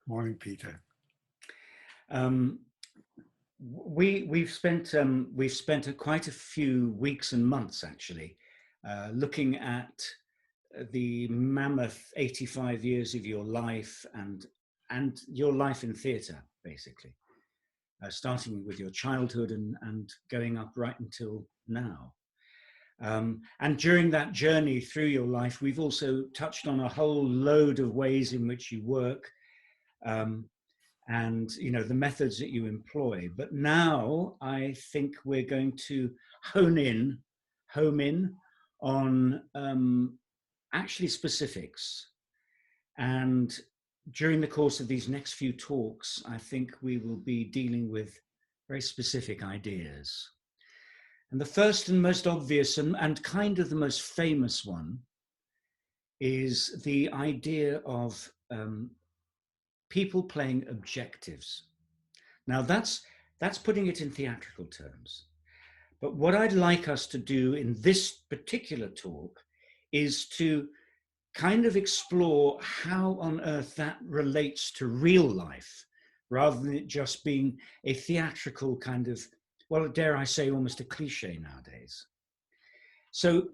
Morning, Peter. Um, we've spent quite a few weeks and months actually looking at the mammoth 85 years of your life and your life in theatre, basically, starting with your childhood and going up right until now. And during that journey through your life, we've also touched on a whole load of ways in which you work. And the methods that you employ. But now I think we're going to home in on actually specifics. And during the course of these next few talks, I think we will be dealing with very specific ideas. And the first and most obvious and kind of the most famous one is the idea of people playing objectives. Now that's putting it in theatrical terms. But what I'd like us to do in this particular talk is to kind of explore how on earth that relates to real life, rather than it just being a theatrical kind of, well, dare I say, almost a cliche nowadays. So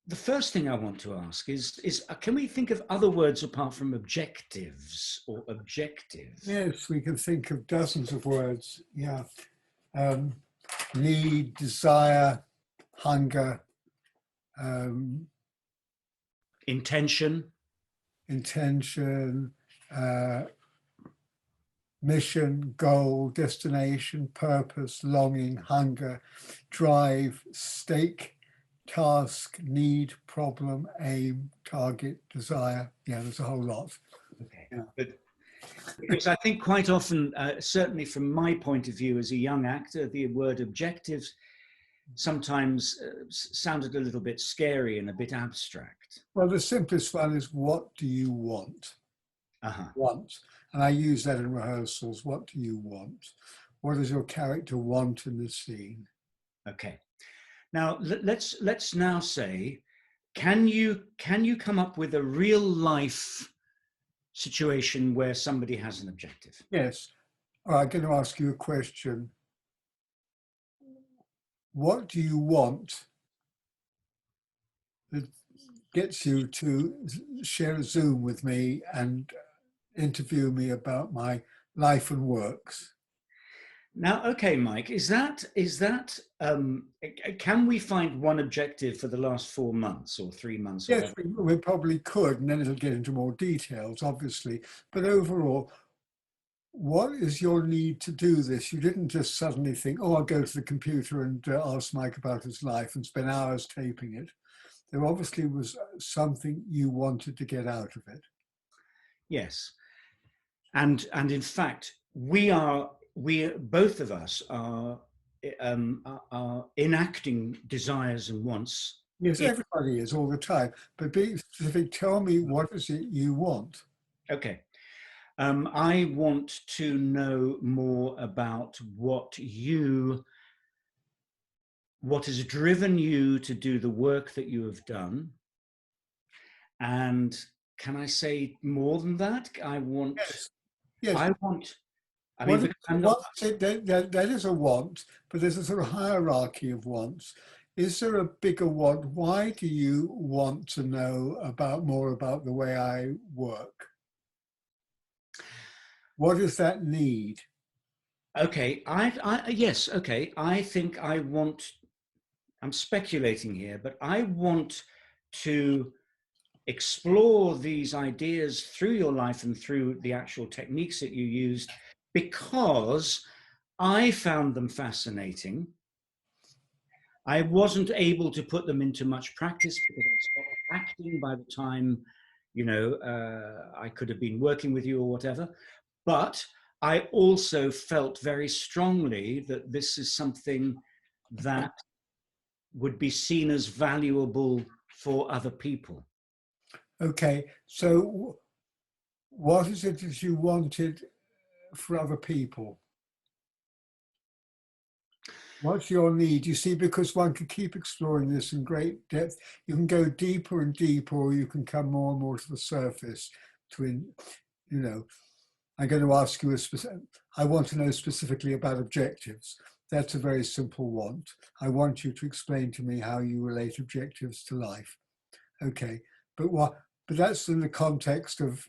the first thing I want to ask is can we think of other words apart from objectives or objective? Yes, we can think of dozens of words. Yeah. Need, desire, hunger, Intention, mission, goal, destination, purpose, longing, hunger, drive, stake, task, need, problem, aim, target, desire. Yeah, there's a whole lot. okay. Yeah. But because I think quite often, certainly from my point of view as a young actor, the word objectives sometimes sounded a little bit scary and a bit abstract. Well, the simplest one is, what do you want? Want. And I use that in rehearsals. What do you want? What does your character want in the scene? Okay. Now let's now say, can you come up with a real life situation where somebody has an objective? Yes. All right, I'm going to ask you a question. What do you want that gets you to share a Zoom with me and interview me about my life and works? Now, okay, Mike, is that can we find one objective for the last 4 months or 3 months? Yes, we probably could, and then it'll get into more details, obviously. But overall, what is your need to do this? You didn't just suddenly think, oh, I'll go to the computer and ask Mike about his life and spend hours taping it. There obviously was something you wanted to get out of it. Yes. And in fact, we both of us are enacting desires and wants. Yes, everybody is all the time. But be specific, tell me, what is it you want? Okay. I want to know more about what has driven you to do the work that you have done. And can I say more than that? I want, yes. I want, I mean, that is a want, but there's a sort of hierarchy of wants. Is there a bigger want? Why do you want to know more about the way I work? What is that need? Okay, yes, okay. I think I'm speculating here, but I want to explore these ideas through your life and through the actual techniques that you used, because I found them fascinating. I wasn't able to put them into much practice because I stopped acting by the time, I could have been working with you or whatever. But I also felt very strongly that this is something that would be seen as valuable for other people. Okay, so what is it that you wanted for other people? What's your need? You see, because one could keep exploring this in great depth. You can go deeper and deeper, or you can come more and more to the surface. you know, I'm going to ask you I want to know specifically about objectives. That's a very simple want. I want you to explain to me how you relate objectives to life. Okay, but but that's in the context of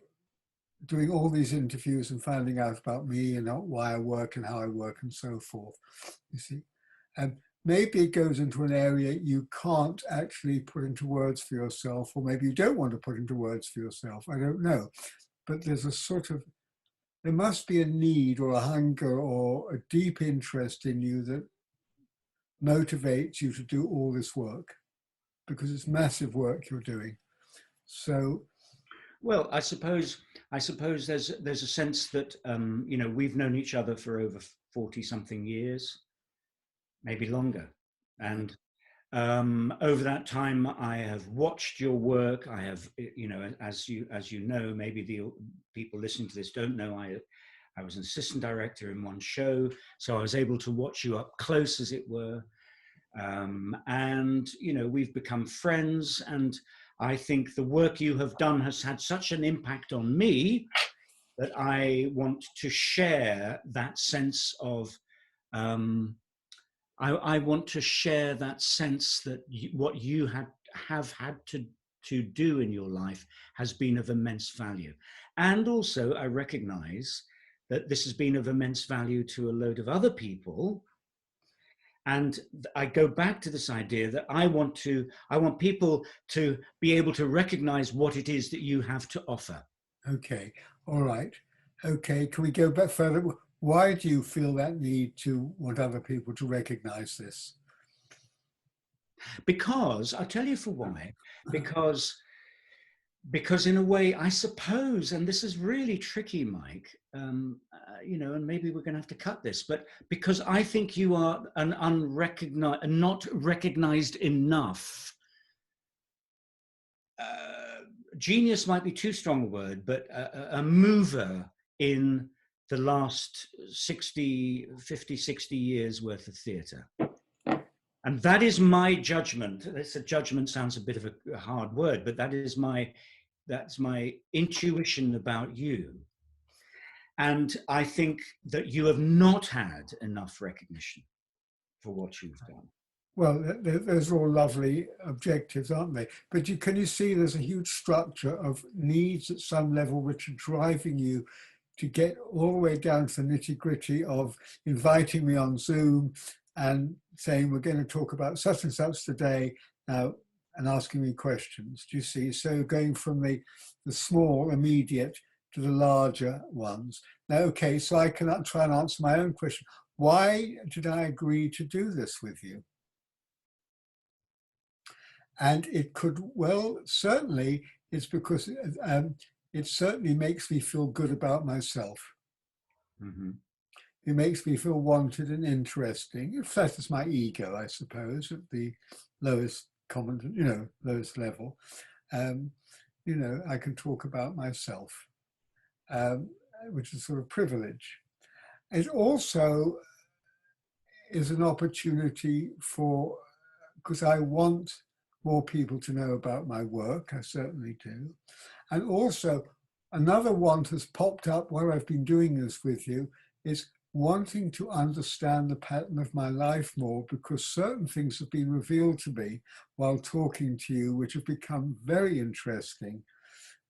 doing all these interviews and finding out about me and why I work and how I work and so forth. You see, and maybe it goes into an area you can't actually put into words for yourself, or maybe you don't want to put into words for yourself. I don't know, but there must be a need or a hunger or a deep interest in you that motivates you to do all this work, because it's massive work you're doing. So, well, I suppose there's a sense that we've known each other for over 40 something years, maybe longer, and over that time I have watched your work. I have, as you know, maybe the people listening to this don't know, I was an assistant director in one show, so I was able to watch you up close, as it were. And we've become friends, and I think the work you have done has had such an impact on me that I want to share that sense of I want to share that sense that what you have had to do in your life has been of immense value. And also I recognize that this has been of immense value to a load of other people. And I go back to this idea that I want people to be able to recognize what it is that you have to offer. okay, all right. Okay, can we go back further? Why do you feel that need to want other people to recognize this? Because I'll tell you for why. Because in a way, I suppose, and this is really tricky, Mike, and maybe we're going to have to cut this, but because I think you are an unrecognized, not recognized enough. Genius might be too strong a word, but a mover in the last 50, 60 years worth of theatre. And that is my judgment. A judgment sounds a bit of a hard word, but that's my intuition about you. And I think that you have not had enough recognition for what you've done. Well, those are all lovely objectives, aren't they? But can you see there's a huge structure of needs at some level which are driving you to get all the way down to the nitty-gritty of inviting me on Zoom and saying we're going to talk about such and such today now, and asking me questions. Do you see? So going from the small, immediate to the larger ones. Now, okay, so I can try and answer my own question. Why did I agree to do this with you? And it could, well, certainly it's because it certainly makes me feel good about myself. Mm-hmm. It makes me feel wanted and interesting. It flatters my ego, I suppose, at the lowest common, lowest level. I can talk about myself, which is sort of privilege. It also is an opportunity because I want more people to know about my work, I certainly do. And also, another want has popped up while I've been doing this with you, is wanting to understand the pattern of my life more, because certain things have been revealed to me while talking to you, which have become very interesting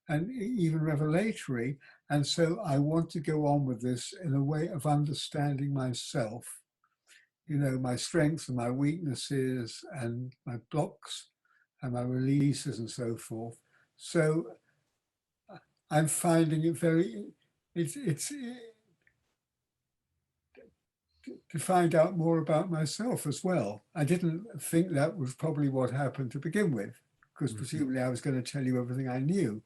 and even revelatory. And so I want to go on with this in a way of understanding myself, my strengths and my weaknesses and my blocks and my releases and so forth. So I'm finding it it's to find out more about myself as well. I didn't think that was probably what happened to begin with, because presumably I was going to tell you everything I knew.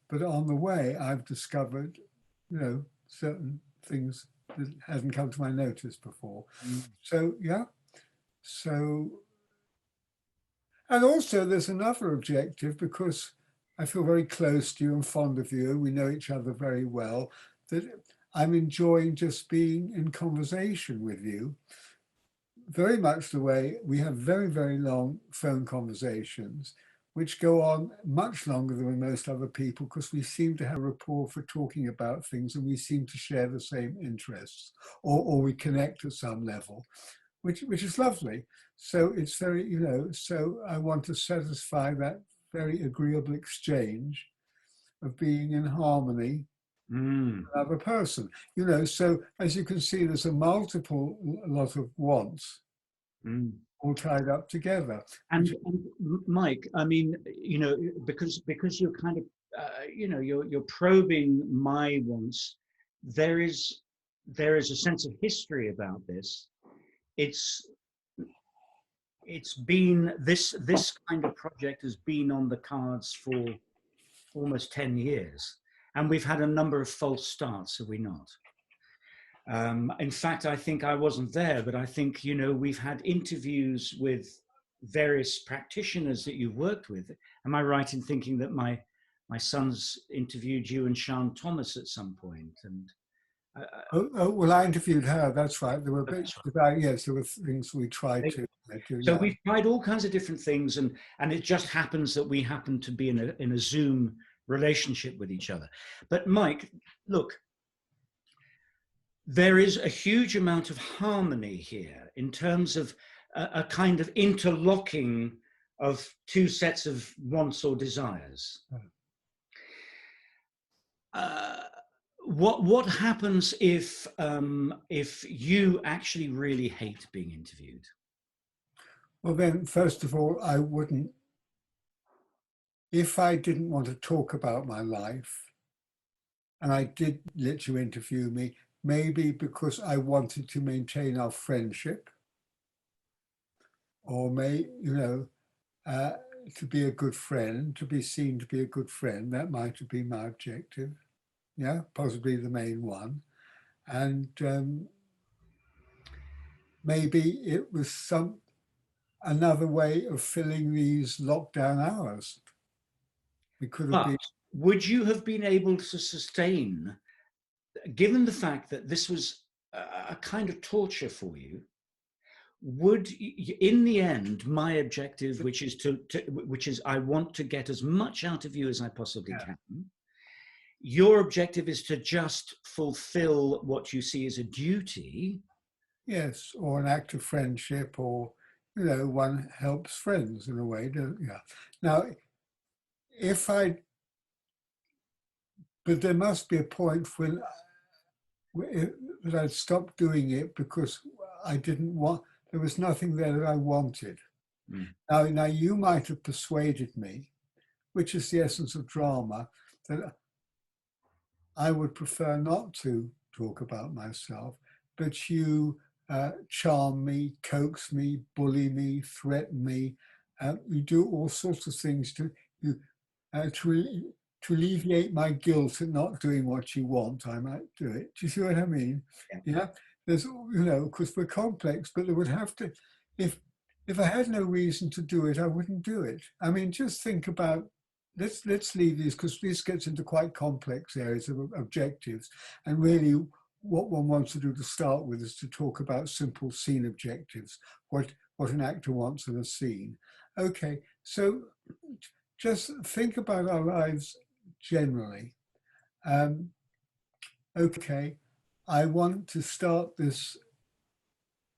But on the way, I've discovered, certain things that hadn't come to my notice before. So, yeah. So, and also there's another objective, because I feel very close to you and fond of you. We know each other very well, that I'm enjoying just being in conversation with you, very much the way we have very, very long phone conversations, which go on much longer than with most other people because we seem to have rapport for talking about things and we seem to share the same interests, or we connect at some level, which is lovely. So it's very, you know, so I want to satisfy that very agreeable exchange of being in harmony Mm. with another person. You know, so as you can see, there's a lot of wants Mm. all tied up together. And Mike, I mean, you know, because you're kind of, you know, you're probing my wants. There is a sense of history about this. It's it's been this kind of project has been on the cards for almost 10 years, and we've had a number of false starts, have we not? In fact, I think I wasn't there, but I think, you know, we've had interviews with various practitioners that you've worked with. Am I right in thinking that my son's interviewed you and Sean Thomas at some point? And Well, I interviewed her. That's right. There were bits, that's yes, there were things we tried right. to do. So Yeah. we've tried all kinds of different things, and it just happens that we happen to be in a Zoom relationship with each other. But Mike, look, there is a huge amount of harmony here in terms of a kind of interlocking of two sets of wants or desires. Uh, what happens if you actually really hate being interviewed? Well, then, first of all, I wouldn't, if I didn't want to talk about my life and I did let you interview me, maybe because I wanted to maintain our friendship, or you know, to be a good friend, to be seen to be a good friend, that might have been my objective. Yeah, possibly the main one. And maybe it was another way of filling these lockdown hours. It could have But been. would you have been able to sustain, given the fact that this was a kind of torture for you? Would, in the end, my objective, which is which is I want to get as much out of you as I possibly Yeah. can, your objective is to just fulfill what you see as a duty. Yes, or an act of friendship, or, you know, one helps friends in a way. Yeah. Now, if I, but there must be a point when that I'd stopped doing it because I didn't want, there was nothing there that I wanted. Mm. Now you might have persuaded me, which is the essence of drama, that I would prefer not to talk about myself, but you charm me, coax me, bully me, threaten me. You do all sorts of things you to alleviate my guilt at not doing what you want. I might do it. Do you see what I mean? Yeah. Yeah. There's, you know, because we're complex, but there would have to, if if I had no reason to do it, I wouldn't do it. I mean, just think about, let's leave these, because this gets into quite complex areas of objectives. And really what one wants to do to start with is to talk about simple scene objectives, what an actor wants in a scene. Okay, so just think about our lives generally. Okay, I want to start this.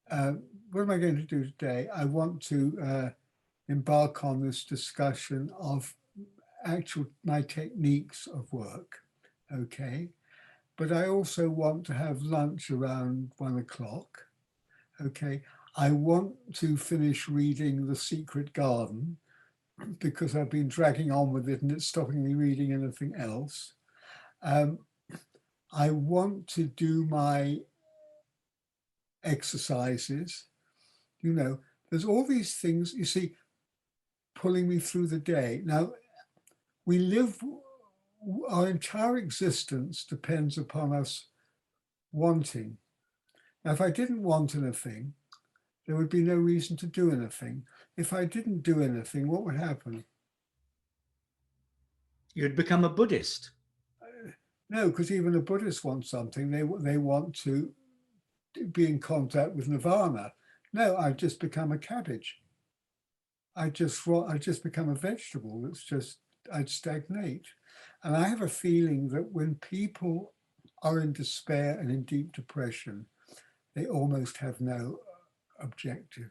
What am I going to do today? I want to embark on this discussion of my techniques of work. Okay, but I also want to have lunch around 1 o'clock. Okay, I want to finish reading The Secret Garden because I've been dragging on with it and it's stopping me reading anything else. I want to do my exercises. You know, there's all these things, you see, pulling me through the day. Now, we live, our entire existence depends upon us wanting. Now, if I didn't want anything, there would be no reason to do anything. If I didn't do anything, what would happen? You'd become a Buddhist. No, because even a Buddhist wants something. They want to be in contact with nirvana. No, I've just become a cabbage. I just become a vegetable. It's just, I'd stagnate. And I have a feeling that when people are in despair and in deep depression, they almost have no objective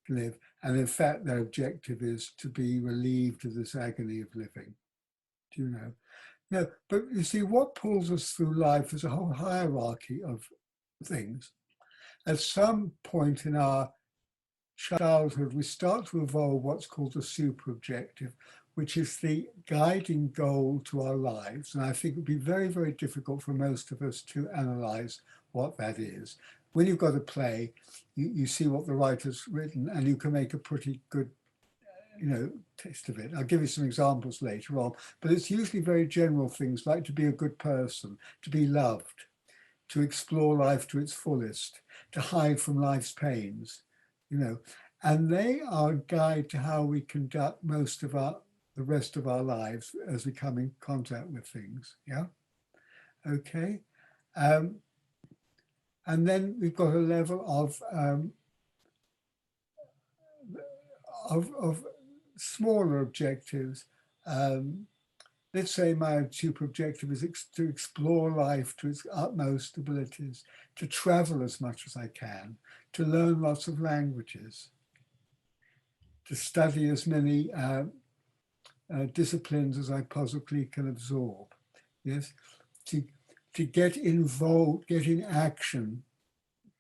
to live. And in fact, their objective is to be relieved of this agony of living. Do you know? No, but you see, what pulls us through life is a whole hierarchy of things. At some point in our childhood, we start to evolve what's called the super objective, which is the guiding goal to our lives. And I think it would be very, very difficult for most of us to analyze what that is. When you've got a play, you see what the writer's written and you can make a pretty good taste of it. I'll give you some examples later on, but it's usually very general things like to be a good person, to be loved, to explore life to its fullest, to hide from life's pains, and they are a guide to how we conduct the rest of our lives as we come in contact with things. Yeah. Okay. And then we've got a level of smaller objectives. Let's say my super objective is to explore life to its utmost abilities, to travel as much as I can, to learn lots of languages, to study as many disciplines as I possibly can absorb. Yes, to get involved, get in action,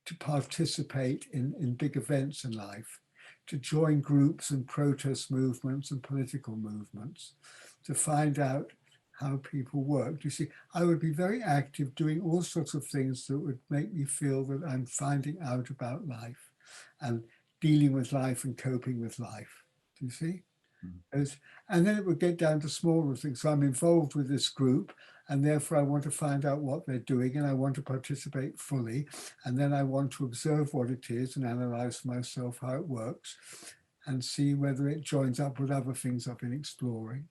to participate in big events in life, to join groups and protest movements and political movements, to find out how people work. You see, I would be very active doing all sorts of things that would make me feel that I'm finding out about life and dealing with life and coping with life. Do you see? And then it would get down to smaller things. So I'm involved with this group and therefore I want to find out what they're doing and I want to participate fully. And then I want to observe what it is and analyze for myself how it works and see whether it joins up with other things I've been exploring.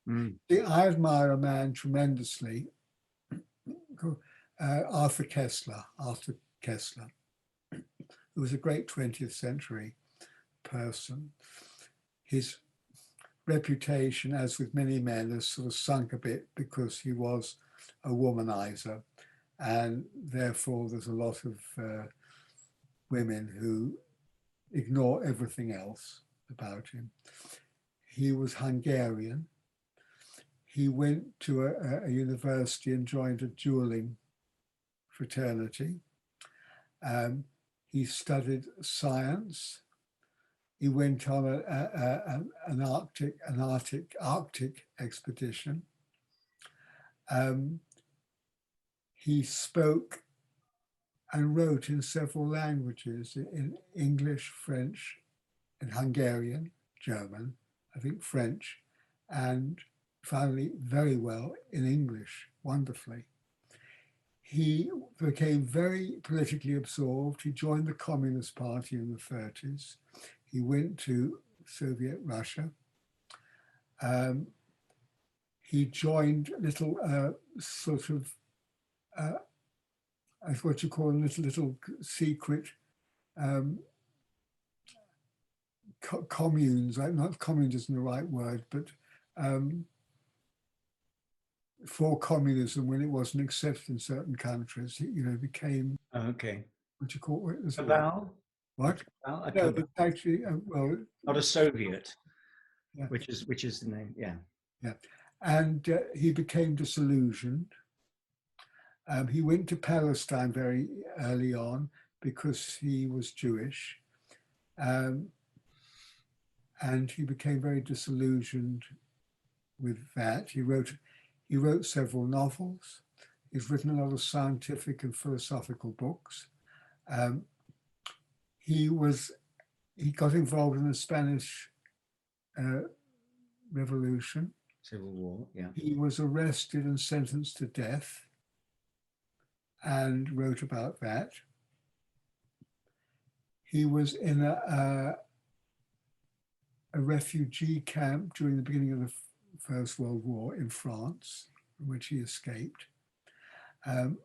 I admire a man tremendously, Arthur Koestler, who was a great 20th century person. His reputation, as with many men, has sort of sunk a bit because he was a womanizer. And therefore, there's a lot of women who ignore everything else about him. He was Hungarian. He went to a university and joined a dueling fraternity. He studied science. He went on an Arctic expedition. He spoke and wrote in several languages, in English, French, and Hungarian, German, I think French, and finally very well in English, wonderfully. He became very politically absorbed. He joined the Communist Party in the 30s. He went to Soviet Russia. He joined little sort of, what you call little secret communes, not communes isn't the right word, but for communism when it wasn't accepted in certain countries, became okay. What you call it? Cabal? What? A No, cabal. it's actually Not a Soviet, yeah. which is the name. Yeah. Yeah, and he became disillusioned. He went to Palestine very early on because he was Jewish, and he became very disillusioned with that. He wrote several novels. He's written a lot of scientific and philosophical books. He got involved in the Spanish Revolution. Civil War, yeah. He was arrested and sentenced to death and wrote about that. He was in a refugee camp during the beginning of the First World War in France, from which he escaped. But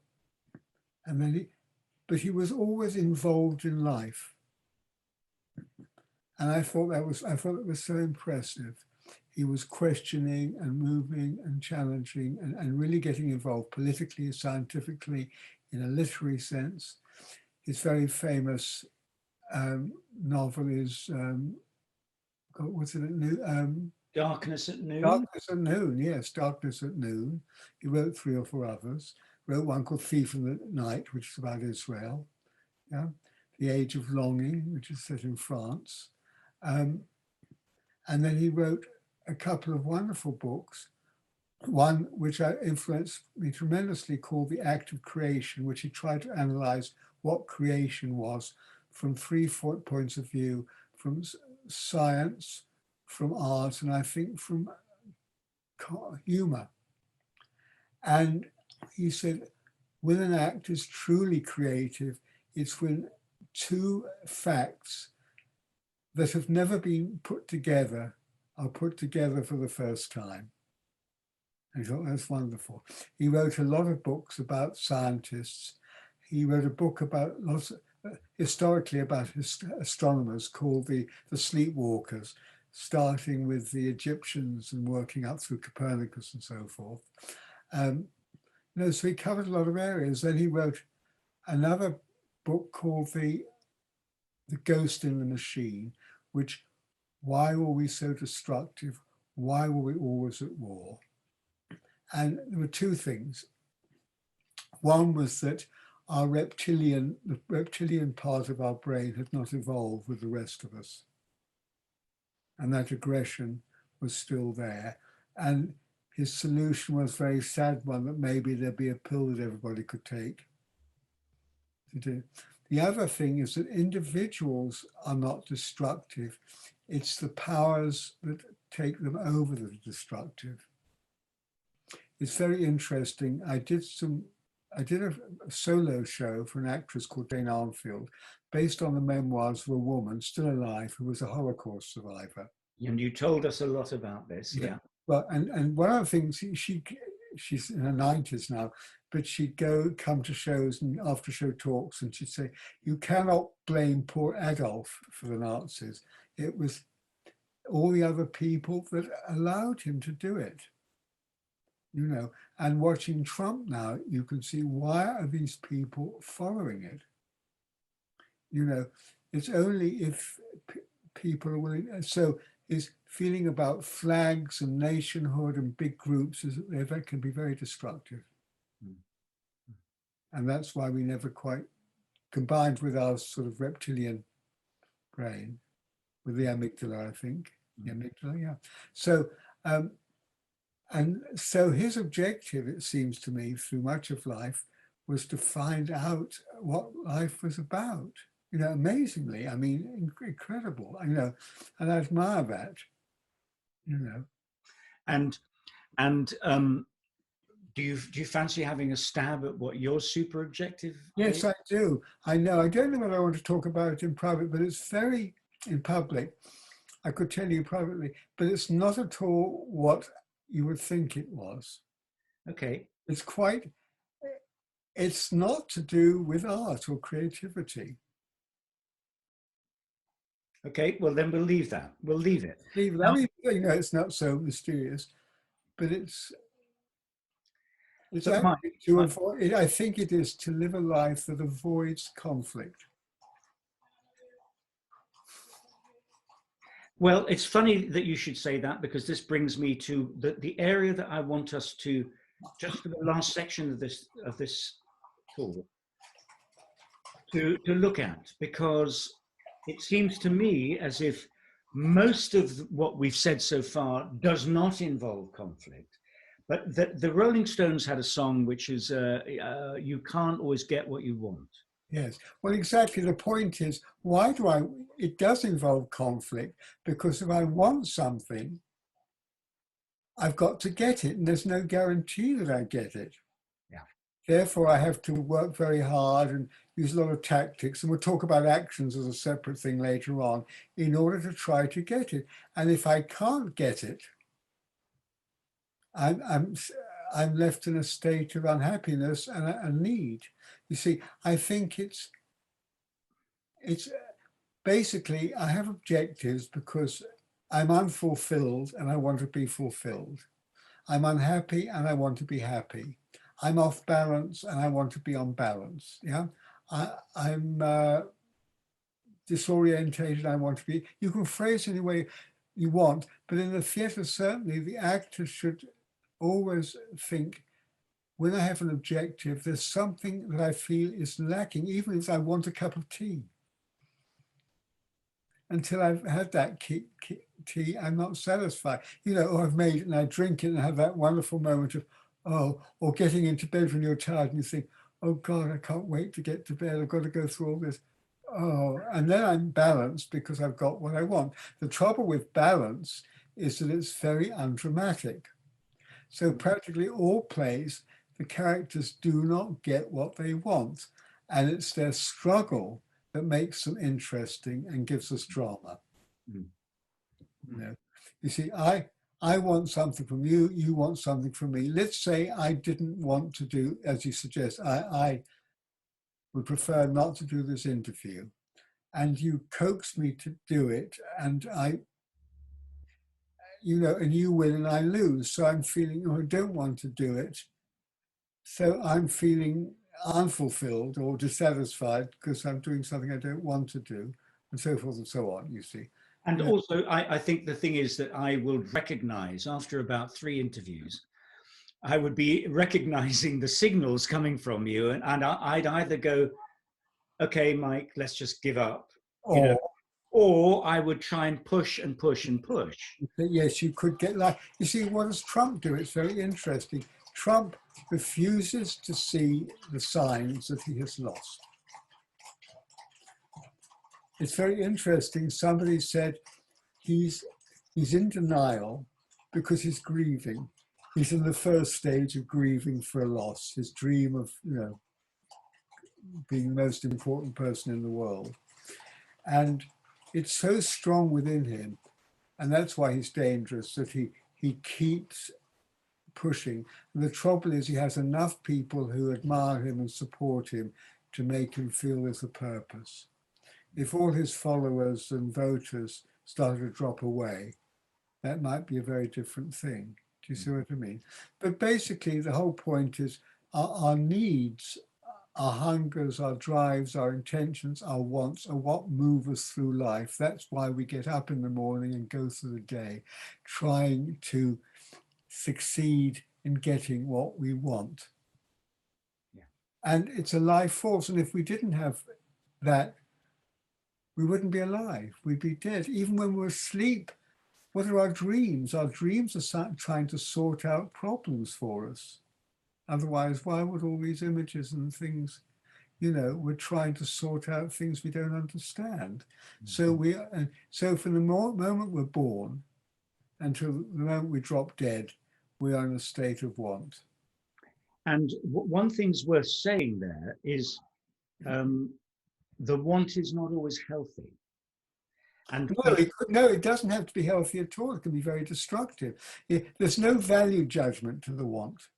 he was always involved in life. And I thought it was so impressive. He was questioning and moving and challenging and really getting involved politically, scientifically, in a literary sense. His very famous novel is, what's it, Darkness at Noon. Darkness at Noon, yes, Darkness at Noon. He wrote 3 or 4 others. Wrote one called Thief in the Night, which is about Israel. Yeah, The Age of Longing, which is set in France. And then he wrote a couple of wonderful books. One which influenced me tremendously called The Act of Creation, which he tried to analyze what creation was from 3 points of view, from science, from art, and I think from humor. And he said, when an act is truly creative, it's when 2 facts that have never been put together are put together for the first time. I thought that's wonderful. He wrote a lot of books about scientists. He wrote a book about historically about astronomers called the Sleepwalkers, starting with the Egyptians and working up through Copernicus and so forth. So he covered a lot of areas. Then he wrote another book called The Ghost in the Machine, which, why were we so destructive? Why were we always at war? And there were 2 things. One was that the reptilian part of our brain had not evolved with the rest of us. And that aggression was still there. And his solution was a very sad one, that maybe there'd be a pill that everybody could take to do. The other thing is that individuals are not destructive. It's the powers that take them over that are destructive. It's very interesting. I did a solo show for an actress called Jane Armfield, based on the memoirs of a woman still alive who was a Holocaust survivor. And you told us a lot about this, yeah. Well, and one of the things, she's in her 90s now, but she'd come to shows and after show talks, and she'd say, you cannot blame poor Adolf for the Nazis. It was all the other people that allowed him to do it. And watching Trump now, you can see, why are these people following it? It's only if people are willing. So his feeling about flags and nationhood and big groups is that that can be very destructive. And that's why we never quite, combined with our sort of reptilian brain, with the amygdala, I think. The amygdala, yeah. So, and so his objective, it seems to me, through much of life, was to find out what life was about. Amazingly, I mean, incredible. And I admire that. And do you fancy having a stab at what your super objective Yes, is? I do. I know. I don't know whether I want to talk about it in private, but it's very in public. I could tell you privately, but it's not at all what you would think it was. Okay. It's not to do with art or creativity. Okay, well then we'll leave that. We'll leave it. I mean, it's not so mysterious, but it's actually to avoid. I think it is to live a life that avoids conflict. Well, it's funny that you should say that, because this brings me to the area that I want us to, just for the last section of this talk, to look at, because it seems to me as if most of what we've said so far does not involve conflict. But the Rolling Stones had a song which is, you can't always get what you want. Yes, well, exactly. The point is, it does involve conflict, because if I want something, I've got to get it, and there's no guarantee that I get it. Yeah. Therefore, I have to work very hard and use a lot of tactics, and we'll talk about actions as a separate thing later on, in order to try to get it. And if I can't get it, I'm left in a state of unhappiness and a need. You see, I think it's basically, I have objectives because I'm unfulfilled and I want to be fulfilled. I'm unhappy and I want to be happy. I'm off balance and I want to be on balance. Yeah. I'm disorientated. I want to be. You can phrase any way you want, but in the theatre, certainly the actor should always think, when I have an objective, there's something that I feel is lacking, even if I want a cup of tea. Until I've had that tea, I'm not satisfied. You know, or I've made it and I drink it and have that wonderful moment of, oh, or getting into bed when you're tired and you think, oh God, I can't wait to get to bed. I've got to go through all this. Oh, and then I'm balanced because I've got what I want. The trouble with balance is that it's very undramatic. So practically all plays, the characters do not get what they want. And it's their struggle that makes them interesting and gives us drama. Mm. You know, you see, I want something from you, you want something from me. Let's say I didn't want to do, as you suggest, I would prefer not to do this interview. And you coax me to do it, and and you win and I lose. So I'm feeling, oh, I don't want to do it. So I'm feeling unfulfilled or dissatisfied because I'm doing something I don't want to do, and so forth and so on, you see. And also, I think the thing is that I will recognize after about 3 interviews, I would be recognizing the signals coming from you, and I'd either go, okay, Mike, let's just give up, or I would try and push and push and push. Yes, you could get like, you see, what does Trump do? It's very interesting. Trump refuses to see the signs that he has lost. It's very interesting. Somebody said he's in denial because he's grieving. He's in the first stage of grieving for a loss, his dream of, being the most important person in the world. And it's so strong within him, and that's why he's dangerous, that he keeps pushing. And the trouble is he has enough people who admire him and support him to make him feel there's a purpose. If all his followers and voters started to drop away, that might be a very different thing. Do you see what I mean? But basically, the whole point is our needs, our hungers, our drives, our intentions, our wants are what move us through life. That's why we get up in the morning and go through the day trying to succeed in getting what we want. Yeah. And it's a life force. And if we didn't have that, we wouldn't be alive. We'd be dead. Even when we're asleep, what are our dreams? Our dreams are trying to sort out problems for us. Otherwise, why would all these images and things, we're trying to sort out things we don't understand. Mm-hmm. So from the moment we're born until the moment we drop dead, we are in a state of want. And one thing's worth saying there is the want is not always healthy. And no, it doesn't have to be healthy at all. It can be very destructive. There's no value judgment to the want.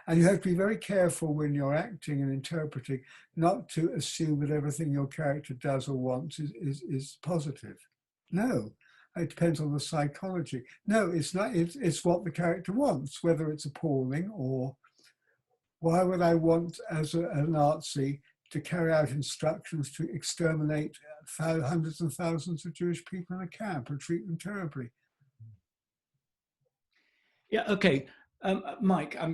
And you have to be very careful when you're acting and interpreting not to assume that everything your character does or wants is positive. No, it depends on the psychology. No, it's not. It's what the character wants, whether it's appalling or why would I want as a Nazi to carry out instructions to exterminate hundreds and thousands of Jewish people in a camp and treat them terribly. Yeah, okay. Mike, I'm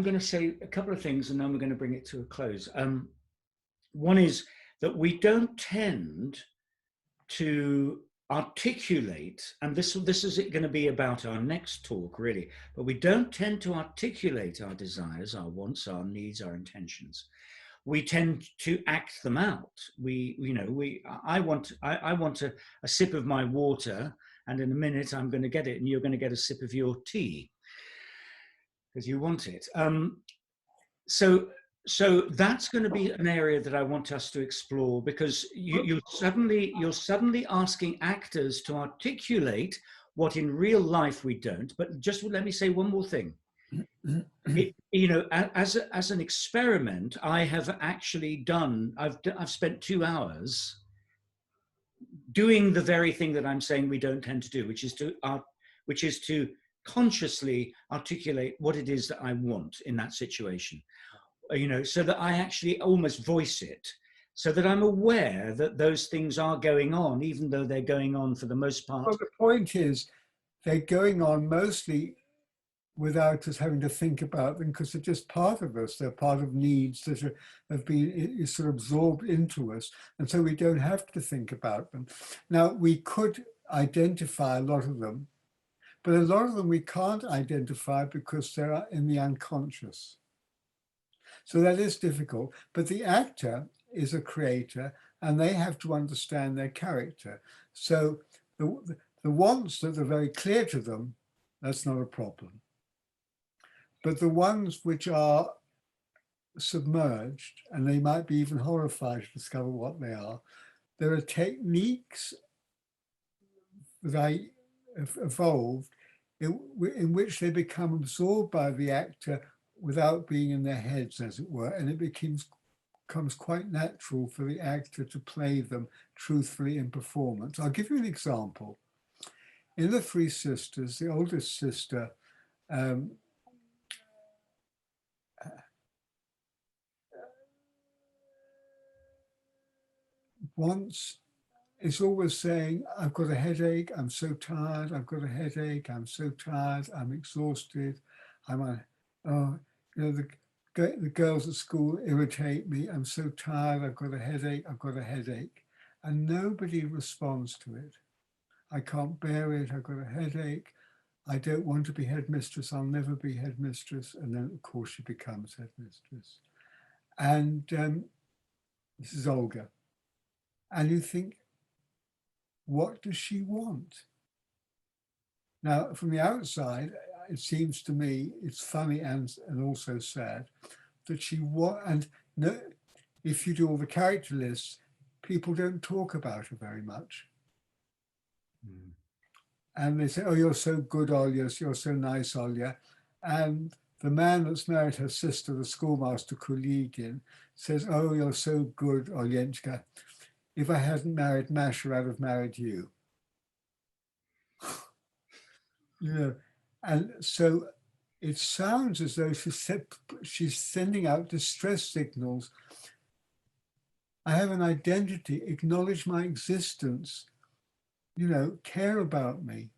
going to say a couple of things and then we're going to bring it to a close. One is that we don't tend to articulate, and this is going to be about our next talk really, but we don't tend to articulate our desires, our wants, our needs, our intentions. We tend to act them out. I want a sip of my water, and in a minute I'm going to get it, and you're going to get a sip of your tea because you want it. So that's going to be an area that I want us to explore, because you're suddenly asking actors to articulate what in real life we don't. But just let me say one more thing. As an experiment, I have actually done. I've spent 2 hours doing the very thing that I'm saying we don't tend to do, which is to consciously articulate what it is that I want in that situation, so that I actually almost voice it, so that I'm aware that those things are going on, even though they're going on for the most part. Well, the point is, they're going on mostly without us having to think about them, because they're just part of us. They're part of needs that have been sort of absorbed into us. And so we don't have to think about them. Now, we could identify a lot of them, but a lot of them we can't identify because they're in the unconscious. So that is difficult. But the actor is a creator, and they have to understand their character. So the wants that are very clear to them, that's not a problem. But the ones which are submerged, and they might be even horrified to discover what they are, there are techniques that I have evolved in which they become absorbed by the actor without being in their heads, as it were, and it becomes quite natural for the actor to play them truthfully in performance. I'll give you an example. In The Three Sisters, the oldest sister once is always saying, I've got a headache, I'm so tired, I've got a headache, I'm so tired, I'm exhausted, the girls at school irritate me, I'm so tired, I've got a headache, I've got a headache. And nobody responds to it. I can't bear it, I've got a headache, I don't want to be headmistress, I'll never be headmistress. And then, of course, she becomes headmistress. And this is Olga. And you think, what does she want? Now, from the outside, it seems to me it's funny and also sad that if you do all the character lists, people don't talk about her very much. Mm. And they say, oh, you're so good, Olya, you're so nice, Olya. And the man that's married her sister, the schoolmaster Kuligin, says, oh, you're so good, Olyenchka. If I hadn't married Masha, I'd have married you. And so it sounds as though she's sending out distress signals. I have an identity, acknowledge my existence, care about me,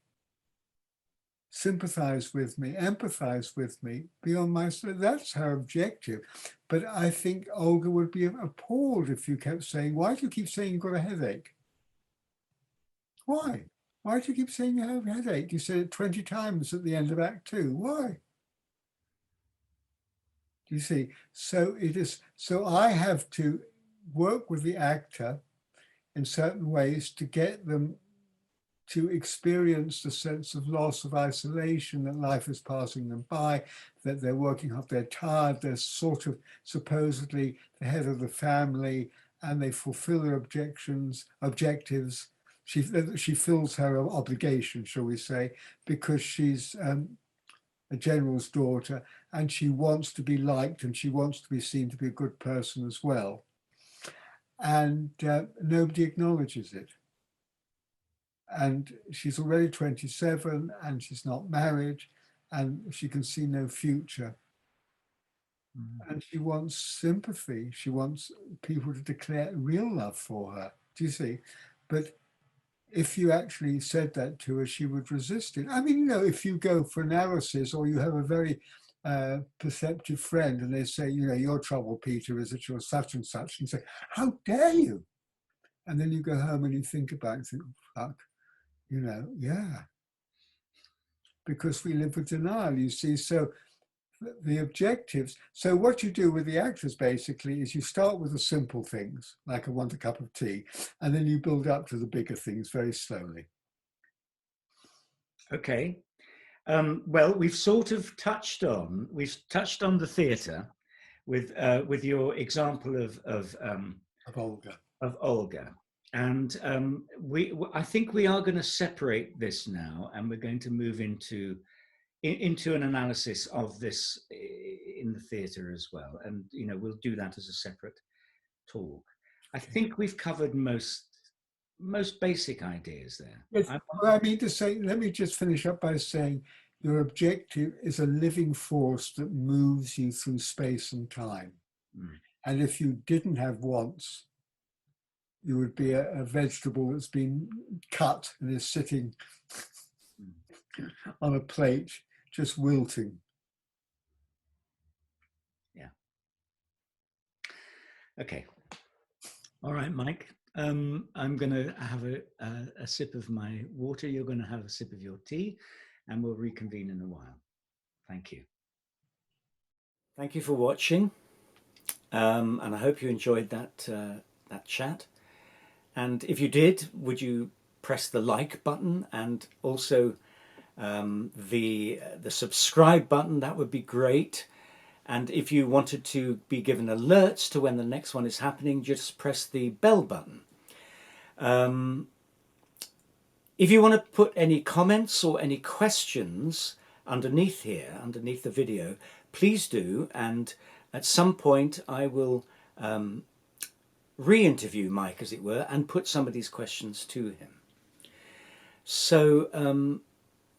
sympathize with me, empathize with me, beyond myself. That's her objective. But I think Olga would be appalled if you kept saying, why do you keep saying you've got a headache? Why? Why do you keep saying you have a headache? You said it 20 times at the end of Act 2. Why? Do you see? So I have to work with the actor in certain ways to get them to experience the sense of loss, of isolation, that life is passing them by, that they're working hard, they're tired, they're sort of supposedly the head of the family, and they fulfill their objectives. She fills her obligation, shall we say, because she's a general's daughter, and she wants to be liked, and she wants to be seen to be a good person as well. And nobody acknowledges it. And she's already 27, and she's not married, and she can see no future. Mm-hmm. And she wants sympathy. She wants people to declare real love for her. Do you see? But if you actually said that to her, she would resist it. I mean, if you go for analysis, or you have a very perceptive friend and they say, your trouble, Peter, is that you're such and such, and you say, how dare you? And then you go home and you think about it and think, oh, fuck, yeah. Because we live with denial, you see. So the objectives, so what you do with the actors basically is you start with the simple things, like I want a cup of tea, and then you build up to the bigger things very slowly. Okay. Well, we've sort of touched on the theatre with your example of Olga. Of Olga. And I think we are going to separate this now, and we're going to move into an analysis of this in the theatre as well. And, we'll do that as a separate talk. I think we've covered most most basic ideas there. Yes, well, I mean to say, let me just finish up by saying your objective is a living force that moves you through space and time. Mm. And if you didn't have wants, you would be a vegetable that's been cut and is sitting on a plate, just wilting. Yeah. Okay. All right, Mike. I'm going to have a sip of my water. You're going to have a sip of your tea, and we'll reconvene in a while. Thank you. Thank you for watching, and I hope you enjoyed that chat. And if you did, would you press the like button and also the subscribe button? That would be great. And if you wanted to be given alerts to when the next one is happening, just press the bell button. If you want to put any comments or any questions underneath here, underneath the video, please do. And at some point I will re-interview Mike, as it were, and put some of these questions to him. So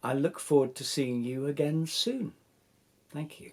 I look forward to seeing you again soon. Thank you.